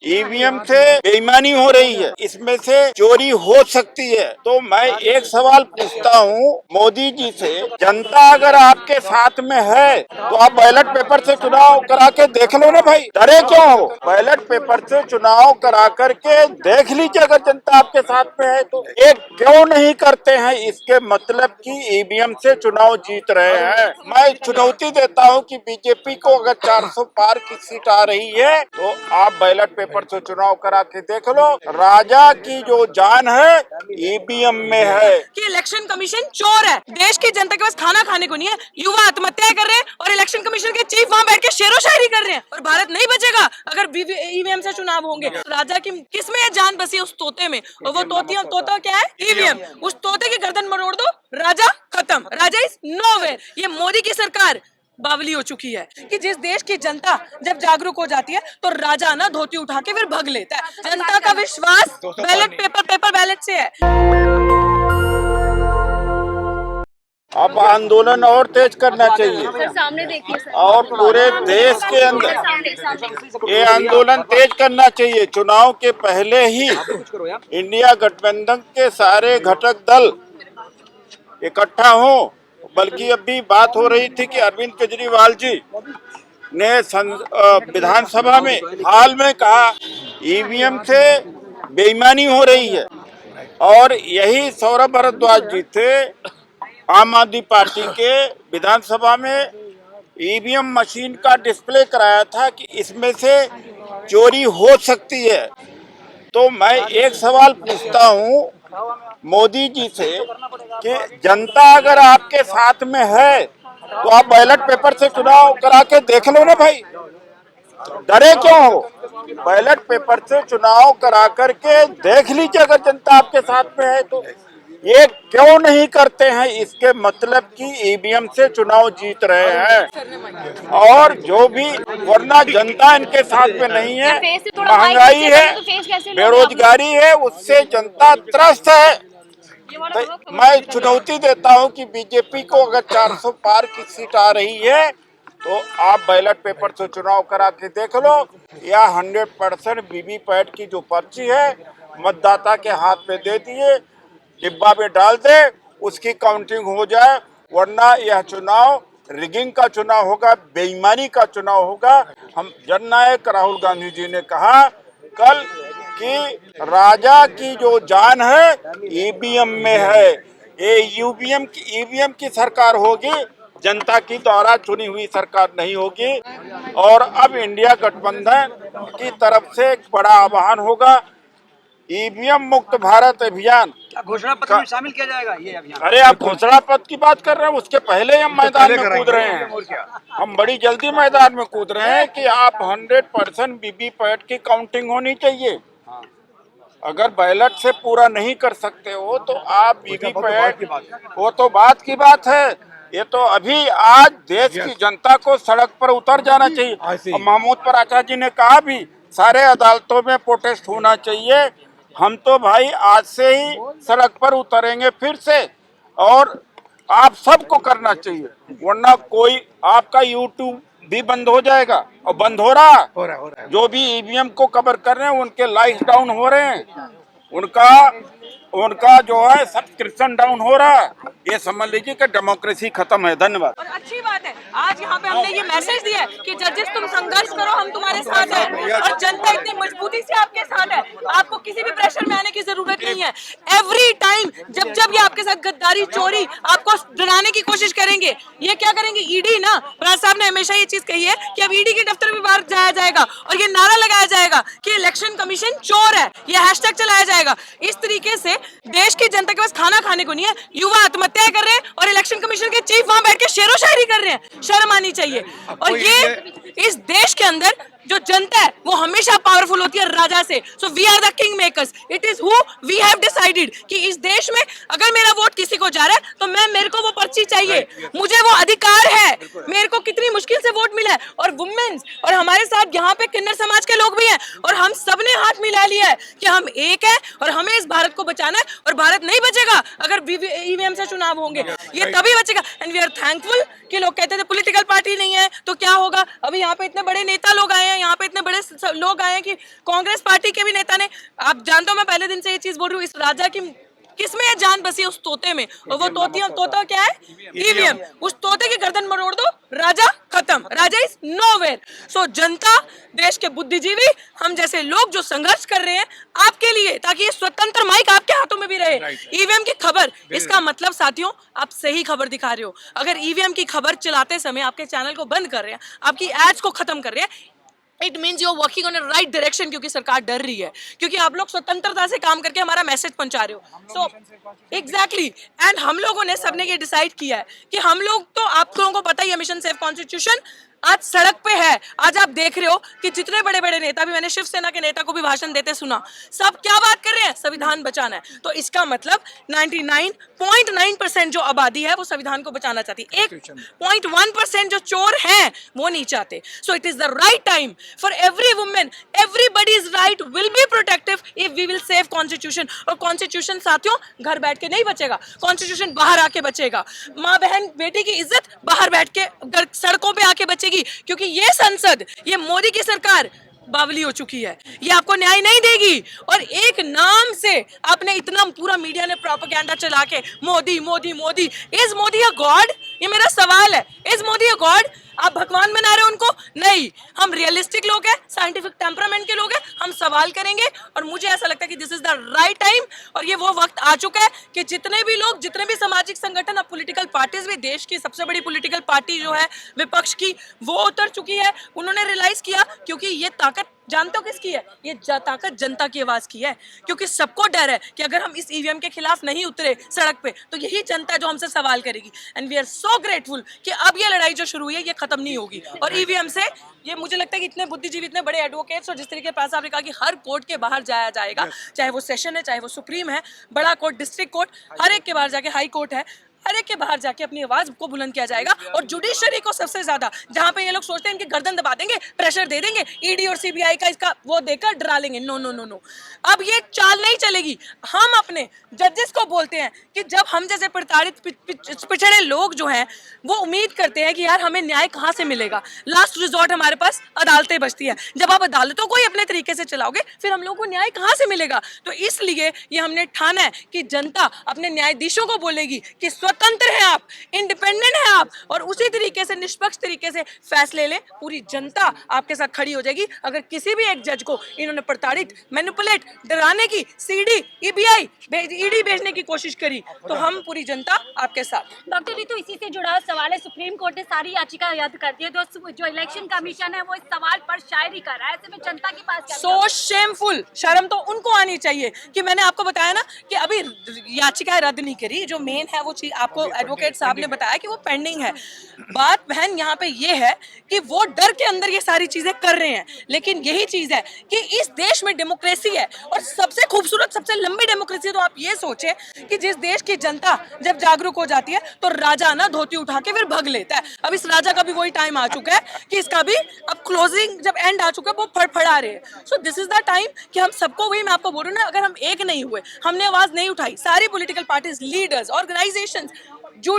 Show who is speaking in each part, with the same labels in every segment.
Speaker 1: EVM से बेईमानी हो रही है, इसमें से चोरी हो सकती है। तो मैं एक सवाल पूछता हूँ मोदी जी से, जनता अगर आपके साथ में है तो आप बैलेट पेपर से चुनाव करा के देख लो ना भाई, डरे क्यों हो? बैलेट पेपर से चुनाव करा करके देख लीजिए, अगर जनता आपके साथ में है तो। एक क्यों नहीं करते हैं? इसके मतलब कि ईवीएम से चुनाव जीत रहे हैं। मैं चुनौती देता हूं कि बीजेपी को अगर 400 पार की सीट आ रही है तो आप बैलेट पेपर से चुनाव करा के देख लो। राजा की जो जान है ईवीएम में है।
Speaker 2: कि इलेक्शन कमीशन चोर है, देश की जनता के पास खाना खाने को नहीं है, युवा आत्महत्या कर रहे हैं और इलेक्शन कमीशन के चीफ वहाँ बैठ के शेरो शायरी कर रहे हैं। और भारत नहीं बचेगा अगर ईवीएम से चुनाव होंगे। राजा की किसमें है जान बसी? उस तोते में। और वो तोता क्या है? ईवीएम। उस तोते की गर्दन मरोड़ दो, राजा खत्म। राजा इज नोवेयर। ये मोदी की सरकार बावली हो चुकी है कि जिस देश की जनता जब जागरूक हो जाती है तो राजा ना धोती उठा के फिर भग लेता है। जनता का विश्वास पेपर बैलेट से है।
Speaker 1: अब आंदोलन और तेज करना चाहिए
Speaker 3: सामने देखिए सर।
Speaker 1: और पूरे देश के अंदर ये आंदोलन तेज करना चाहिए। चुनाव के पहले ही इंडिया गठबंधन के सारे घटक दल इकट्ठा हों। बल्कि अभी बात हो रही थी कि अरविंद केजरीवाल जी ने विधानसभा में हाल में कहा ईवीएम से बेईमानी हो रही है, और यही सौरभ भारद्वाज जी थे आम आदमी पार्टी के, विधानसभा में ईवीएम मशीन का डिस्प्ले कराया था कि इसमें से चोरी हो सकती है। तो मैं एक सवाल पूछता हूँ मोदी जी से कि जनता अगर आपके साथ में है तो आप बैलेट पेपर से चुनाव करा के देख लो ना भाई, डरे क्यों हो? बैलेट पेपर से चुनाव करा करके देख लीजिए, अगर जनता आपके साथ में है तो। ये क्यों नहीं करते हैं? इसके मतलब कि ईवीएम से चुनाव जीत रहे हैं। और जो भी, वरना जनता इनके साथ में नहीं है, महंगाई है, बेरोजगारी है, उससे जनता त्रस्त है। तो मैं चुनौती देता हूं कि बीजेपी को अगर 400 पार की सीट आ रही है तो आप बैलेट पेपर से चुनाव करा के देख लो, या 100% वीवीपैट की जो पर्ची है मतदाता के हाथ में दे दिए, डिब्बा में डाल दे, उसकी काउंटिंग हो जाए। वरना यह चुनाव रिगिंग का चुनाव होगा, बेईमानी का चुनाव होगा। हम जननायक राहुल गांधी जी ने कहा कल कि राजा की जो जान है ईवीएम में है। ये ईवीएम की सरकार होगी, जनता की द्वारा चुनी हुई सरकार नहीं होगी। और अब इंडिया गठबंधन की तरफ से एक बड़ा आह्वान होगा, ईवीएम मुक्त भारत अभियान।
Speaker 4: क्या घोषणा पत्र में शामिल किया जाएगा ये अभियान?
Speaker 1: अरे आप घोषणा पत्र की बात कर रहे हैं, उसके पहले हम मैदान में कूद रहे हैं। हम बड़ी जल्दी मैदान में कूद रहे हैं कि आप 100% वीवीपैट की काउंटिंग होनी चाहिए। अगर बैलेट से पूरा नहीं कर सकते हो तो आप वीवीपैट, वो तो बात की बात है। ये तो अभी आज देश की जनता को सड़क पर उतर जाना चाहिए। महमूद पर आचार्य जी ने कहा भी सारे अदालतों में प्रोटेस्ट होना चाहिए। हम तो भाई आज से ही सड़क पर उतरेंगे फिर से, और आप सबको करना चाहिए, वरना कोई आपका यूट्यूब भी बंद हो जाएगा। और बंद हो रहा है। जो भी ईवीएम को कवर कर रहे हैं उनके लाइक्स डाउन हो रहे हैं, उनका जो है सब्सक्रिप्शन डाउन हो रहा है। ये समझ लीजिए कि डेमोक्रेसी खत्म है। धन्यवाद।
Speaker 2: और अच्छी बात है, आज यहाँ पे हमने ये मैसेज दिया है कि जजेस तुम संघर्ष करो, हम तुम्हारे साथ हैं। और जनता इतनी मजबूती से आपके साथ है, आपको किसी भी प्रेशर में आने की जरूरत नहीं है। एवरी टाइम जब ये आपके साथ गद्दारी, चोरी, आपको डराने की कोशिश करेंगे, ये क्या करेंगे? ईडी ना, राज साहब ने हमेशा ये चीज कही है कि अब ईडी के दफ्तर में बाहर जाया जाएगा और ये नारा लगाया जाएगा कि इलेक्शन कमीशन चोर है, ये हैशटैग चलाया जाएगा। इस तरीके से देश की जनता के पास खाना खाने को नहीं है, युवा आत्महत्या कर रहे हैं और इलेक्शन कमीशन के चीफ वहां बैठ के शेरो शायरी कर रहे हैं। शर्म आनी चाहिए। और ये इस देश के अंदर जो जनता है वो हमेशा पावरफुल होती है राजा से। So we are the king makers, it is who we have decided कि इस देश में अगर मेरा वोट किसी को जा रहा है तो मेरे को वो पर्ची चाहिए, मुझे वो अधिकार है। मेरे को कितनी मुश्किल से वोट मिला है, और वुमेन्स और हमारे साथ यहाँ पे किन्नर समाज के लोग भी हैं, और हम सबने हाथ मिला लिया है कि हम एक हैं और हमें इस भारत को बचाना है, और भारत नहीं बचेगा अगर ईवीएम से चुनाव होंगे, ये तभी बचेगा। एंड वी आर थैंकफुल कि लोग कहते थे पॉलिटिकल पार्टी नहीं है तो क्या होगा। अभी यहाँ पे इतने बड़े नेता लोग आए हैं, यहाँ पे इतने बड़े लोग आए हैं कि कांग्रेस पार्टी के भी नेता ने, आप जानते हो मैं पहले दिन से ये चीज बोल रही हूँ, इस राजा की किसमें है जान बसी है, उस तोते में, और वो तोता क्या है, ईवीएम। उस तोते की गर्दन मरोड़ दो, राजा खत्म, राजा इज नोवेयर। सो जनता, देश के बुद्धिजीवी, हम जैसे लोग जो संघर्ष कर रहे हैं आपके लिए, ताकि ये स्वतंत्र माइक आपके हाथों में भी रहे। ईवीएम की खबर, इसका मतलब साथियों आप सही खबर दिखा रहे हो। अगर ईवीएम की खबर चलाते समय आपके चैनल को बंद कर रहे हैं, आपकी एड्स को खत्म कर रहे हैं, it means you are working on a right direction, क्योंकि सरकार डर रही है, क्योंकि आप लोग स्वतंत्रता से काम करके हमारा मैसेज पहुंचा रहे हो। सो एग्जैक्टली, एंड हम लोगों ने सबने ये डिसाइड किया है कि हम लोग, तो आप लोगों को पता ही है, मिशन सेव कॉन्स्टिट्यूशन आज सड़क पे है। आज आप देख रहे हो कि जितने बड़े बड़े नेता भी, मैंने शिवसेना के नेता को भी भाषण देते सुना, सब क्या बात कर रहे हैं, संविधान बचाना है। तो इसका मतलब 99.9% जो आबादी है वो संविधान को बचाना चाहती है, 1.1% जो चोर हैं वो नहीं चाहते। So it is the right time for every women, everybody's right will be protective if we will save constitution. और कॉन्स्टिट्यूशन साथियों घर बैठ के नहीं बचेगा, कॉन्स्टिट्यूशन बाहर आके बचेगा। माँ बहन बेटी की इज्जत बाहर बैठ के सड़कों पे आके बचेगी, क्योंकि ये संसद, ये मोदी की सरकार बावली हो चुकी है, ये आपको न्याय नहीं देगी। और एक नाम से आपने इतना, पूरा मीडिया ने प्रोपेगेंडा चला के Modi Modi Modi, is Modi a God? ये मेरा सवाल है, इज मोदी अ गॉड? आप भगवान बना रहे हो उनको? नहीं, हम रियलिस्टिक लोग हैं, साइंटिफिक टेम्परामेंट के लोग हैं, हम सवाल करेंगे। और मुझे ऐसा लगता है कि this is the right time, और ये वो वक्त आ चुका है कि जितने भी लोग, जितने भी सामाजिक संगठन, अब पॉलिटिकल पार्टीज भी, देश की सबसे बड़ी पॉलिटिकल पार्टी जो है विपक्ष की, वो उतर चुकी है। उन्होंने रियलाइज किया, क्योंकि ये ताकत जानते हो किसकी है? ये ताकत जनता की आवाज की है, क्योंकि सबको डर है कि अगर हम इस ईवीएम के खिलाफ नहीं उतरे सड़क पे तो यही जनता जो हमसे सवाल करेगी। And we are so grateful कि अब ये लड़ाई जो शुरू हुई है ये खत्म नहीं होगी। और ईवीएम से ये मुझे लगता है कि इतने बुद्धिजीवी, इतने बड़े एडवोकेट्स, और जिस तरीके से आपने कहा कि हर कोर्ट के बाहर जाया जाएगा, चाहे वो सेशन है, चाहे वो सुप्रीम है, बड़ा कोर्ट, डिस्ट्रिक्ट कोर्ट, हर एक के बाहर जाके, हाई कोर्ट है, हर एक के बाहर जाके अपनी आवाज को बुलंद किया जाएगा। और जुडिशरी को सबसे ज्यादा, जहां पे ये लोग सोचते हैं इनकी गर्दन दबा देंगे, प्रेशर दे देंगे, ईडी और सीबीआई का इसका वो देकर डरा लेंगे, नो नो नो नो, अब ये चाल नहीं चलेगी। हम अपने जजेस को बोलते हैं कि जब हम जैसे प्रताड़ित पिछड़े लोग जो हैं वो उम्मीद करते हैं कि यार हमें न्याय कहाँ से मिलेगा, लास्ट रिजॉर्ट हमारे पास अदालतें बचती है। जब आप अदालतों को ही अपने तरीके से चलाओगे फिर हम लोगों को न्याय कहाँ से मिलेगा? तो इसलिए ये हमने ठाना है कि जनता अपने न्यायाधीशों को बोलेगी कि स्वतंत्र है आप, इंडिपेंडेंट है आप, और उसी तरीके से निष्पक्ष तरीके से फैसले लें। पूरी जनता आपके साथ खड़ी हो जाएगी। अगर किसी भी एक जज को इन्होंने प्रताड़ित, मैनिपुलेट, डराने की, सीडी, ईबीआई, ईडी भेजने की कोशिश करी तो हम पूरी जनता आपके साथ।
Speaker 3: डॉक्टर जी, तो इसी से जुड़ा सवाल है, सुप्रीम कोर्ट ने सारी याचिका रद्द कर दी है, तो जो इलेक्शन कमीशन है वो इस सवाल पर शायरी कर रहा है, ऐसे में जनता के पास
Speaker 2: सो शेमफुल, शर्म तो उनको आनी चाहिए कि मैंने आपको बताया ना कि अभी याचिकाएं रद्द नहीं करी, जो मेन है वो चीज आपको एडवोकेट साहब ने बताया कि वो पेंडिंग है। बात बहन यहाँ पे ये है कि वो डर के अंदर ये सारी चीजें कर रहे हैं, लेकिन यही चीज है कि इस देश में डेमोक्रेसी है, और सबसे खूबसूरत, सबसे लंबी डेमोक्रेसी तो आप ये सोचे कि जिस देश की जनता जब जागरूक हो जाती है तो राजा ना धोती उठा के फिर भग लेता है। अब इस राजा का भी वही टाइम आ चुका है कि इसका भी अब क्लोजिंग जब एंड आ चुका है, वो फड़फड़ा रहे हैं। So this is the time कि हम सबको, वही मैं आपको बोल रही हूँ ना, अगर हम एक नहीं हुए, हमने आवाज नहीं उठाई, सारी पॉलिटिकल पार्टीज, लीडर्स, ऑर्गेनाइजेशंस, जो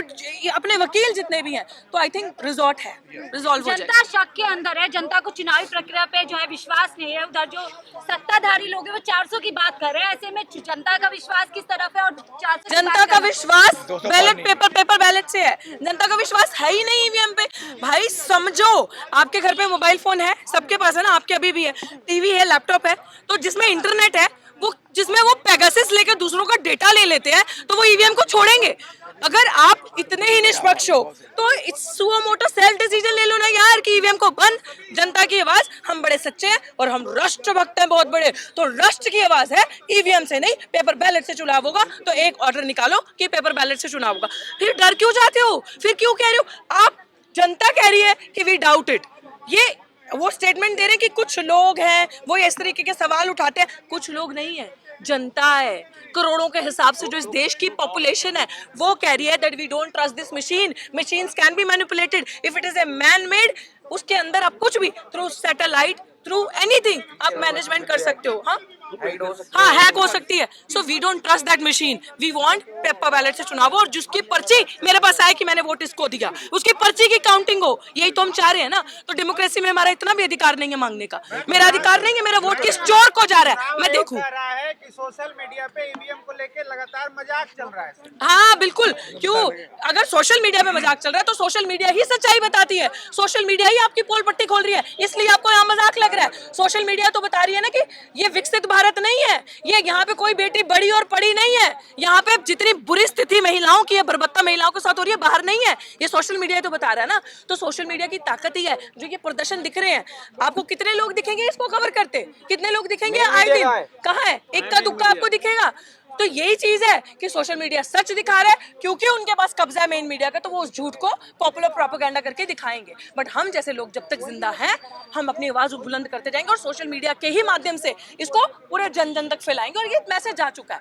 Speaker 2: अपने वकील जितने भी हैं, तो आई थिंक रिजॉर्ट है, रिजॉल्व हो जाए।
Speaker 3: जनता शक के अंदर है, जनता को चुनावी प्रक्रिया पे जो है विश्वास नहीं है। उधर जो सत्ताधारी लोग हैं वो 400 की बात कर रहे हैं, ऐसे में जनता का विश्वास किस तरफ है? और 400
Speaker 2: जनता का विश्वास बैलेट पेपर बैलेट से है, जनता का विश्वास है ही नहीं ईवीएम पे। भाई समझो, आपके घर पे मोबाइल फोन है, सबके पास है ना, आपके अभी भी है, टीवी है, लैपटॉप है, तो जिसमें इंटरनेट है, वो जिसमें वो पेगासस लेकर दूसरों का डेटा ले लेते हैं, तो वो ईवीएम को छोड़ेंगे? अगर आप इतने ही निष्पक्ष हो तो it's suo motu self decision ले लो ना यार कि ईवीएम को बंद। जनता की आवाज, हम बड़े सच्चे हैं और हम राष्ट्रभक्त हैं बहुत बड़े, तो राष्ट्र की आवाज है, ईवीएम से नहीं, पेपर बैलेट से चुनाव होगा। तो एक ऑर्डर निकालो कि पेपर बैलेट से चुनाव होगा। फिर डर क्यों जाते हो? फिर क्यों कह रहे हो? आप, जनता कह रही है कि वी डाउट इट, ये वो स्टेटमेंट दे रहे हैं कि कुछ लोग हैं वो इस तरीके के सवाल उठाते हैं, कुछ लोग नहीं है, जनता है। करोड़ों के हिसाब से जो इस देश की पॉपुलेशन है वो कह रही है that we don't trust this machine, machines can be manipulated, if it is a man made, उसके अंदर आप कुछ भी थ्रू सैटेलाइट थ्रू एनीथिंग आप मैनेजमेंट कर सकते हो। हाँ हैक हो सकती है। So we don't trust that machine, we want paper ballot से चुनाव हो और जिसकी पर्ची मेरे पास आए कि मैंने वोट इसको दिया, उसकी पर्ची की काउंटिंग हो, यही तो हम चाह रहे हैं ना। तो डेमोक्रेसी में हमारा इतना भी अधिकार नहीं है मांगने का, मेरा अधिकार नहीं है मेरा वोट किस चोर को जा रहा है मैं देखूं।
Speaker 5: है कि सोशल मीडिया पे ईवीएम को लेकर लगातार मजाक चल रहा है।
Speaker 2: हाँ बिल्कुल, क्यों? अगर सोशल मीडिया पे मजाक चल रहा है तो सोशल मीडिया ही सच्चाई बताती है, सोशल मीडिया ही आपकी पोल पट्टी खोल रही है, इसलिए आपको यहाँ मजाक लग रहा है। सोशल मीडिया तो बता रही है ना कि ये विकसित भारत नहीं है, ये यहाँ पे कोई बेटी बड़ी और पड़ी नहीं है, यहाँ पे जितनी बुरी स्थिति महिलाओं की है, बर्बरता महिलाओं के साथ हो रही है, बाहर नहीं है, ये सोशल मीडिया तो बता रहा है ना। तो सोशल मीडिया की ताकत ही है, जो ये प्रदर्शन दिख रहे हैं आपको, कितने लोग दिखेंगे इसको कवर करते, कितने लोग दिखेंगे आए दिन, कहाँ है इक्का दुक्का आपको दिखेगा। तो यही चीज है कि सोशल मीडिया सच दिखा रहा है क्योंकि उनके पास कब्जा है मेन मीडिया का, तो वो उस झूठ को पॉपुलर प्रोपेगेंडा करके दिखाएंगे। बट हम जैसे लोग जब तक जिंदा हैं हम अपनी आवाज बुलंद करते जाएंगे और सोशल मीडिया के ही माध्यम से इसको पूरे जन जन तक फैलाएंगे। और ये मैसेज जा चुका है,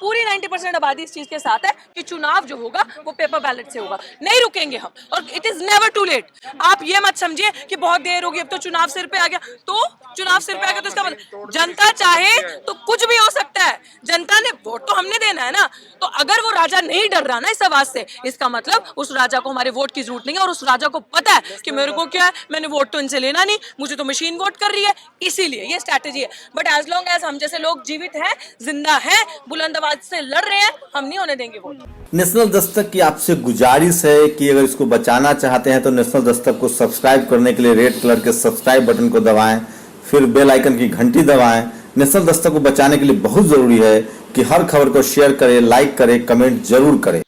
Speaker 2: पूरी 90% आबादी इस चीज के साथ है कि चुनाव जो होगा वो पेपर बैलेट से होगा, नहीं रुकेंगे हम। और it is never too late. आप ये मत समझिए कि बहुत देर होगी, अब तो चुनाव सिर पे आ गया, तो चुनाव सिर पे आ गया तो इसका मतलब जनता चाहे तो कुछ भी हो सकता है, जनता ने वोट तो हमने देना है ना। तो अगर वो राजा नहीं डर रहा ना इस आवाज से, इसका मतलब उस राजा को हमारे वोट की जरूरत नहीं है और उस राजा को पता है कि मेरे को क्या है, मैंने वोट तो इनसे लेना नहीं, मुझे तो मशीन वोट कर रही है, इसीलिए ये स्ट्रैटेजी है। बट एज लॉन्ग एज हम जैसे लोग जीवित हैं, जिंदा हैं, बुलंद आवाज से लड़ रहे हैं, हम नहीं होने देंगे वोट।
Speaker 6: नेशनल दस्तक की आपसे गुजारिश है कि अगर इसको बचाना चाहते हैं तो नेशनल दस्तक को सब्सक्राइब करने के लिए रेड कलर के सब्सक्राइब बटन को दबाएं, फिर बेल आइकन की घंटी दबाएं। नेशनल दस्तक को बचाने के लिए बहुत जरूरी है कि हर खबर को शेयर करें, लाइक करें, कमेंट जरूर करें।